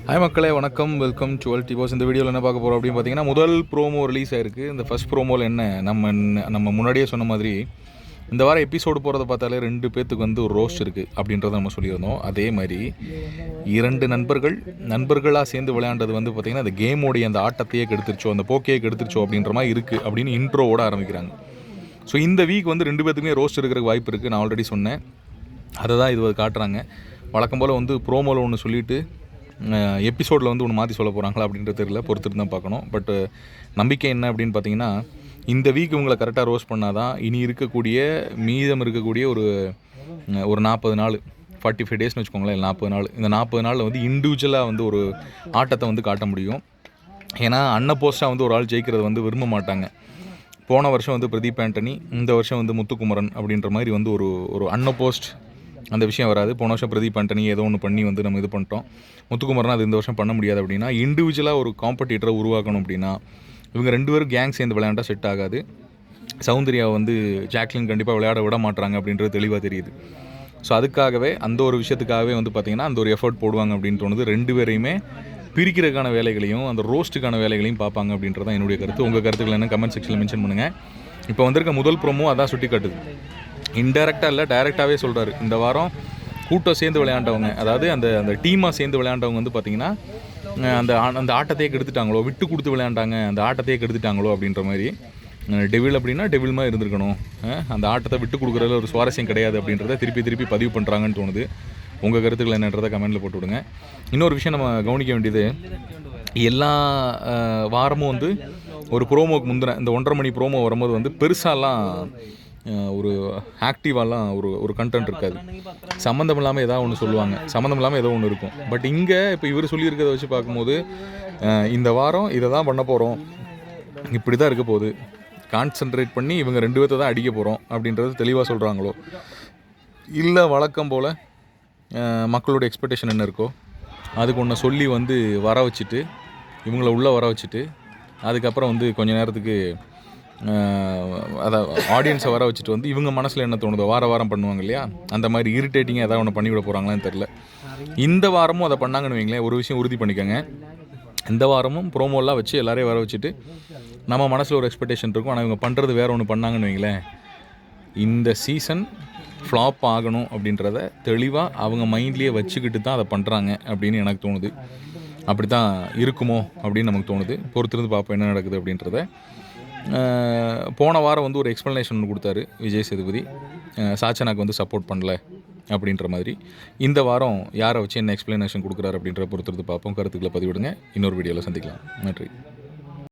Hi மக்களே, வணக்கம். Welcome to டுவெல்டி பாஸ். இந்த வீடியோவில் என்ன பார்க்க போகிறோம் அப்படின்னு பார்த்தீங்கன்னா, முதல் ப்ரோமோ ரிலீஸ் ஆயிருக்கு. இந்த ஃபஸ்ட் ப்ரோமோவில் என்ன நம்ம முன்னாடியே சொன்ன மாதிரி இந்த வாரம் எபிசோடு போகிறத பார்த்தாலே 2 பேர்த்துக்கு வந்து ஒரு ரோஸ்ட் இருக்குது அப்படின்றத நம்ம சொல்லியிருந்தோம். அதே மாதிரி 2 நண்பர்களாக சேர்ந்து விளையாண்டது வந்து பார்த்திங்கன்னா அந்த கேமோடைய அந்த ஆட்டத்தையே கெடுத்துருச்சோ, அந்த போக்கையே கெடுத்துருச்சோ அப்படின்ற மாதிரி இருக்குது அப்படின்னு இன்ட்ரோவோட ஆரம்பிக்கிறாங்க. ஸோ இந்த வீக் வந்து 2 பேர்த்துக்குமே ரோஸ்ட் இருக்கிறதுக்கு வாய்ப்பு இருக்குது. நான் ஆல்ரெடி சொன்னேன். அதை தான் இது காட்டுறாங்க. வழக்கம் போல் வந்து ப்ரோமோவில் ஒன்று சொல்லிவிட்டு எபிசோடில் வந்து ஒன்று மாற்றி சொல்ல போகிறாங்களா அப்படின்றது தெரியல, பொறுத்துட்டு தான் பார்க்கணும். பட் நம்பிக்கை என்ன அப்படின்னு பார்த்தீங்கன்னா, இந்த வீக் இவங்களை கரெக்டாக ரோஸ்ட் பண்ணால் தான் இனி இருக்கக்கூடிய மீதம் இருக்கக்கூடிய ஒரு 40 நாள் 45 டேஸ்னு வச்சுக்கோங்களேன், 40 நாள். இந்த 40 நாளில் வந்து இண்டிவிஜுவலாக வந்து ஒரு ஆட்டத்தை வந்து காட்ட முடியும். ஏன்னா அன்னபோஸ்டாக வந்து ஒரு ஆள் ஜெயிக்கிறத வந்து விரும்ப மாட்டாங்க. போன வருஷம் வந்து பிரதீப் ஆண்டனி, இந்த வருஷம் வந்து முத்துக்குமரன் அப்படின்ற மாதிரி வந்து ஒரு அன்னபோஸ்ட் அந்த விஷயம் வராது. போன வருஷம் பிரதீப் ஆண்டனி ஏதோ ஒன்று பண்ணி வந்து நம்ம இது பண்ணிட்டோம். முத்துக்குமரன் அது இந்த வருஷம் பண்ண முடியாது. அப்படின்னா இண்டிவிஜுவலாக ஒரு காம்படிட்டரை உருவாக்கணும் அப்படின்னா இவங்க 2 பேரும் கேங் சேர்ந்து விளையாண்டா செட் ஆகாது. சௌந்தர்யா வந்து ஜாக்லின் கண்டிப்பாக விளையாட விட மாட்டாங்க அப்படின்றது தெளிவாக தெரியுது. ஸோ அதுக்காகவே அந்த ஒரு விஷயத்துக்காகவே வந்து பார்த்திங்கன்னா அந்த ஒரு எஃபர்ட் போடுவாங்க அப்படின்னு தோணுது. 2 பேரையுமே பிரிக்கிறதுக்கான வேலைகளையும் அந்த ரோஸ்ட்டுக்கான வேலைகளையும் பார்ப்பாங்க அப்படின்றது தான் என்னுடைய கருத்து. உங்கள் கருத்துக்கள் என்ன கமெண்ட் செக்ஷனில் மென்ஷன் பண்ணுங்கள். இப்போ வந்திருக்க முதல் ப்ரோமோ அதான் சுட்டி காட்டுது. இன்டெரக்டாக இல்லை, டைரெக்டாகவே சொல்கிறாரு. இந்த வாரம் கூட்டம் சேர்ந்து விளையாண்டவங்க, அதாவது அந்த டீமாக சேர்ந்து விளையாண்டவங்க வந்து பார்த்திங்கன்னா அந்த ஆட்டத்தையே கெடுத்துட்டாங்களோ, விட்டு கொடுத்து விளையாண்டாங்க, அந்த ஆட்டத்தையே கெடுத்துட்டாங்களோ அப்படின்ற மாதிரி. டெவில் அப்படின்னா டெவில் மாதிரி இருந்திருக்கணும், அந்த ஆட்டத்தை விட்டு கொடுக்குறதுல ஒரு சுவாரஸ்யம் கிடையாது அப்படின்றத திருப்பி பதிவு பண்ணுறாங்கன்னு தோணுது. உங்கள் கருத்துக்கள் என்னன்றதை கமெண்ட்டில் போட்டு விடுங்க. இன்னொரு விஷயம் நம்ம கவனிக்க வேண்டியது, எல்லா வாரமும் வந்து ஒரு ப்ரோமோக்கு முந்தின இந்த 1.5 மணி ப்ரோமோ வரும்போது வந்து பெருசாலாம் ஒரு ஆக்டிவாலாம் ஒரு கண்டென்ட் இருக்காது. சம்மந்தம் இல்லாமல் ஏதாவது ஒன்று சொல்லுவாங்க, சம்மந்தம் இல்லாமல் ஏதோ ஒன்று இருக்கும். பட் இங்கே இப்போ இவர் சொல்லியிருக்கிறத வச்சு பார்க்கும்போது இந்த வாரம் இதை தான் பண்ண போகிறோம், இப்படி தான் இருக்க போகுது, கான்சன்ட்ரேட் பண்ணி இவங்க 2 பேர்த்தை தான் அடிக்க போகிறோம் அப்படின்றது தெளிவாக சொல்கிறாங்களோ, இல்லை வழக்கம் போல் மக்களோட எக்ஸ்பெக்டேஷன் என்ன இருக்கோ அதுக்கு ஒன்று சொல்லி வந்து வர வச்சுட்டு இவங்கள உள்ளே வர வச்சுட்டு அதுக்கப்புறம் வந்து கொஞ்ச நேரத்துக்கு அதை ஆடியன்ஸை வர வச்சுட்டு வந்து இவங்க மனசில் என்ன தோணுதோ வாரம் பண்ணுவாங்க இல்லையா, அந்த மாதிரி இரிட்டேட்டிங்காக எதாவது ஒன்று பண்ணிவிட போகிறாங்களான்னு தெரில. இந்த வாரமும் அதை பண்ணாங்கன்னு வைங்களேன், ஒரு விஷயம் உறுதி பண்ணிக்கோங்க. இந்த வாரமும் ப்ரோமோலாம் வச்சு எல்லாரையும் வர வச்சுட்டு நம்ம மனசில் ஒரு எக்ஸ்பெக்டேஷன் இருக்கும், ஆனால் இவங்க பண்ணுறது வேறு ஒன்று பண்ணாங்கன்னு வைங்களேன், இந்த சீசன் ஃப்ளாப் ஆகணும் அப்படின்றத தெளிவாக அவங்க மைண்ட்லேயே வச்சுக்கிட்டு தான் அதை பண்ணுறாங்க அப்படின்னு எனக்கு தோணுது. அப்படி தான் இருக்குமோ அப்படின்னு நமக்கு தோணுது. பொறுத்திருந்து பார்ப்போம் என்ன நடக்குது அப்படின்றத. போன வாரம் வந்து ஒரு எக்ஸ்ப்ளனேஷன் ஒன்று கொடுத்தாரு விஜய் சேதுபதி, சாச்சனாக்கு வந்து சப்போர்ட் பண்ணல அப்படின்ற மாதிரி. இந்த வாரம் யாரை வச்சு என்ன எக்ஸ்ப்ளனேஷன் கொடுக்குறாரு அப்படின்ற பொறுத்திருந்து பார்ப்போம். கருத்துக்களை பதிவிடுங்க. இன்னொரு வீடியோவில் சந்திக்கலாம். நன்றி.